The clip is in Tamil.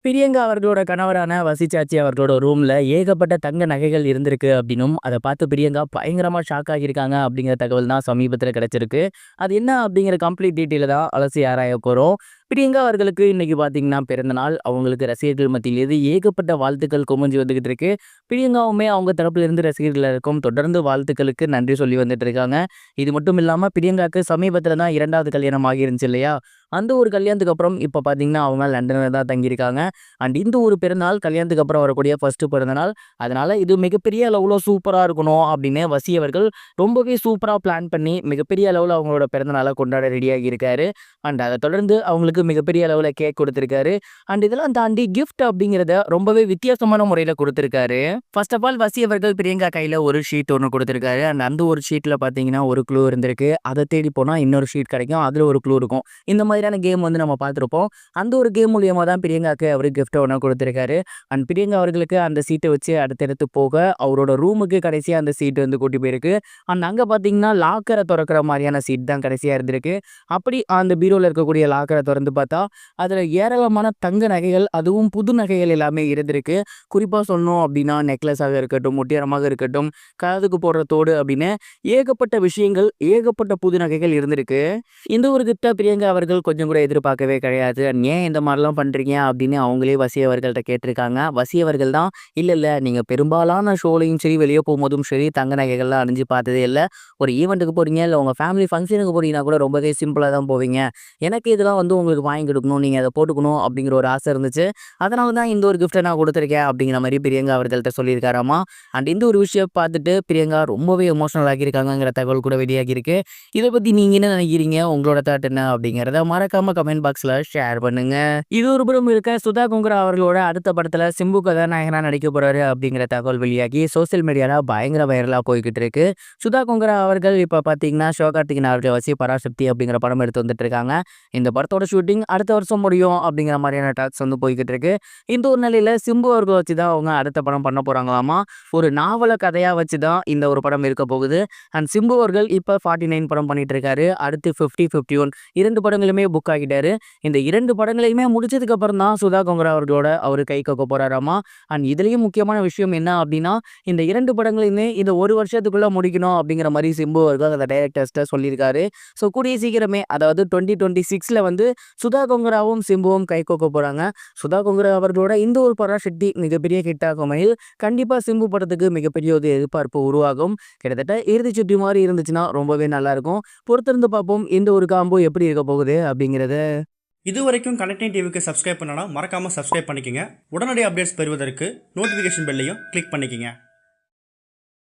பிரியங்கா அவர்களோட கணவரான வசிச்சாச்சி அவர்களோட ரூம்ல ஏகப்பட்ட தங்க நகைகள் இருந்திருக்கு அப்படின்னும் அதை பார்த்து பிரியங்கா பயங்கரமா ஷாக் ஆகியிருக்காங்க அப்படிங்கிற தகவல் தான் சமீபத்தில் கிடைச்சிருக்கு. அது என்ன அப்படிங்கிற கம்ப்ளீட் டீட்டெயில தான் அலசி ஆராய போறோம். பிரியங்கா அவர்களுக்கு இன்னைக்கு பார்த்தீங்கன்னா பிறந்த நாள். அவங்களுக்கு ரசிகர்கள் மத்தியிலேருந்து ஏகப்பட்ட வாழ்த்துக்கள் குமிஞ்சு வந்துகிட்டு இருக்கு. பிரியங்காவுமே அவங்க தரப்புல இருந்து ரசிகர்களுக்கும் தொடர்ந்து வாழ்த்துக்களுக்கு நன்றி சொல்லி வந்துட்டு இருக்காங்க. இது மட்டும் இல்லாம பிரியங்காக்கு சமீபத்துல தான் 2வது கல்யாணம் ஆகியிருந்துச்சு இல்லையா? அந்த ஒரு கல்யாணத்துக்கு அப்புறம் இப்ப பார்த்தீங்கன்னா அவங்க லண்டன்ல தான் தங்கியிருக்காங்க. அண்ட் இந்த ஒரு பிறந்தநாள் கல்யாணத்துக்கு அப்புறம் வரக்கூடிய ஃபர்ஸ்ட் பிறந்தநாள். அதனால இது மிகப்பெரிய அளவுல சூப்பரா இருக்கணும் அப்படின்னு வசி அவர்கள் ரொம்பவே சூப்பரா பிளான் பண்ணி மிகப்பெரிய அளவுல அவங்களோட பிறந்தநாளை கொண்டாட ரெடியாகி இருக்காரு. அண்ட் அதை தொடர்ந்து அவங்களுக்கு மிகப்பெரிய அளவுல கேக் கொடுத்திருக்காரு. அண்ட் இதெல்லாம் தாண்டி கிஃப்ட் அப்படிங்கிறத ரொம்பவே வித்தியாசமான முறையில கொடுத்திருக்காரு. ஃபர்ஸ்ட் ஆஃப் ஆல் வசி அவர்கள் பிரியங்கா கையில ஒரு ஷீட் ஒன்று கொடுத்திருக்காரு. அண்ட் அந்த ஒரு ஷீட்ல பார்த்தீங்கன்னா ஒரு க்ளூ இருந்திருக்கு. அதை தேடி போனா இன்னொரு ஷீட் கிடைக்கும். அதுல ஒரு க்ளூ இருக்கும். இந்த மாதிரியான கேம் வந்து நம்ம பார்த்துருப்போம். அந்த ஒரு கேம் மூலியமா தான் பிரியங்காக்கு அவரு கிஃப்ட் ஒன்று கொடுத்திருக்காரு. அண்ட் பிரியங்கா அவர்களுக்கு அந்த சீட்டை வச்சு அடுத்தடுத்து போக அவரோட ரூமுக்கு கடைசியா அந்த சீட் வந்து கூட்டி போயிருக்கு. அண்ட் அங்க பார்த்தீங்கன்னா லாக்கரை திறக்கிற மாதிரியான சீட் தான் கடைசியா இருந்திருக்கு. அப்படி அந்த பீரோல இருக்கக்கூடிய லாக்கரை திறந்து பார்த்தா அதுல ஏராளமான தங்க நகைகள், அதுவும் புது நகைகள் எல்லாமே இருந்திருக்கு. குறிப்பா சொல்லணும் அப்படின்னா நெக்லஸாக இருக்கட்டும், முட்டியாரமாக இருக்கட்டும், காதுக்கு போடுற தோடு அப்படின்னு ஏகப்பட்ட விஷயங்கள், ஏகப்பட்ட புது நகைகள் இருந்திருக்கு. இந்த ஒரு கிஃப்ட பிரியங்கா அவர்கள் கொஞ்சம் கூட எதிர்பார்க்கவே கிடையாது. ஏன் இந்த மாதிரிலாம் பண்றீங்க அப்படின்னு அவங்களே வசி அவர்கள்ட்ட கேட்டிருக்காங்க. வசி அவர்கள் தான் இல்ல நீங்க பெரும்பாலான ஷோலையும் சரி, வெளியே போகும்போதும் சரி தங்க நகைகள்லாம் அணிஞ்சு பார்த்ததே இல்லை. ஒரு ஈவெண்ட்டுக்கு போறீங்க, இல்லை உங்க ஃபேமிலி ஃபங்க்ஷனுக்கு போறீங்கன்னா கூட ரொம்பவே சிம்பிளாக தான் போவீங்க. எனக்கு இதெல்லாம் வந்து உங்களுக்கு வாங்கி கொடுக்கணும், நீங்க அதை போட்டுக்கணும் அப்படிங்கிற ஒரு ஆசை இருந்துச்சு. அதனால தான் இந்த ஒரு கிஃப்ட்டை நான் கொடுத்துருக்கேன் அப்படிங்கிற மாதிரி பிரியங்கா அவர்கள்ட்ட சொல்லியிருக்காராமா. அண்ட் இந்த ஒரு விஷயம் பார்த்துட்டு பிரியங்கா ரொம்பவே எமோஷனல் ஆகியிருக்காங்கிற தகவல் கூட வெளியாகி இருக்கு. இதை பத்தி நீங்க என்ன நினைக்கிறீங்க? உங்களோட தாட் என்ன அப்படிங்கிறத மறக்காம கமெண்ட் பாக்ஸ்ல ஷேர் பண்ணுங்க. இது ஒரு புறம் இருக்க, சுதா கொங்கரா அவர்களோட அடுத்த படத்துல சிம்பு கதாநாயகனா நடிக்க போறாரு அப்படிங்கிற தகவல் வெளியாகி சோசியல் மீடியால பயங்கர வைரலா போய்கிட்டு இருக்கு. சுதா கொங்கரா அவர்கள் இப்ப பாத்தீங்கன்னா சிவகார்த்திகேயன் அவர்களை வச்சு பராசக்தி அப்படிங்கிற படம் எடுத்து வந்துட்டு இருக்காங்க. இந்த படத்தோட ஷூட்டிங் அடுத்த வருஷம் முடியும் அப்படிங்கிற மாதிரியான டாக்ஸ் வந்து போய்கிட்டு இருக்கு. இந்த ஒரு நிலையில சிம்பு அவர்களை வச்சுதான் அவங்க அடுத்த படம் பண்ண போறாங்களாமா. ஒரு நாவல கதையா வச்சுதான் இந்த ஒரு படம் இருக்க போகுது. அண்ட் சிம்பு அவர்கள் இப்ப 49 படம் பண்ணிட்டு இருக்காரு. அடுத்து 50, 51 2 படங்களுமே புக் ஆகிட்டாரு. இந்த 2 படங்களையுமே முடிச்சதுக்கு அப்புறம் தான் சுதா கொங்கரா அவர்களோட அவரு கை கோக்க போறாராமா. அண்ட் இதுலயும் முக்கியமான விஷயம் என்ன அப்படின்னா, இந்த 2 படங்களையுமே இந்த ஒரு வருஷத்துக்குள்ள முடிக்கணும் அப்படிங்கிற மாதிரி சிம்பு அவர்கள் அந்த டைரக்டர்ஸ்ட சொல்லியிருக்காரு. ஸோ கூடிய சீக்கிரமே, அதாவது 2026ல வந்து சுதா கொங்கராவும் சிம்புவும் கை கோக்க போறாங்க. சுதா கொங்கரா அவர்களோட இந்த ஒரு பராசக்தி மிகப்பெரிய ஹிட் ஆகும் வகையில் கண்டிப்பா சிம்பு படத்துக்கு மிகப்பெரிய ஒரு எதிர்பார்ப்பு உருவாகும். கிட்டத்தட்ட இறுதி சுற்றி மாதிரி இருந்துச்சுன்னா ரொம்பவே நல்லா இருக்கும். பொறுத்திருந்து பார்ப்போம் இந்த ஒரு காம்போ எப்படி இருக்க போகுது அப்படிங்கிறத. இது வரைக்கும் கனெக்டிங் டிவிக்கு சப்ஸ்கிரைப் பண்ணனா மறக்காமல் சப்ஸ்கிரைப் பண்ணிக்கங்க. உடனடி அப்டேட்ஸ் பெறுவதற்கு நோட்டிஃபிகேஷன் பெல்லையும் கிளிக் பண்ணிக்கங்க.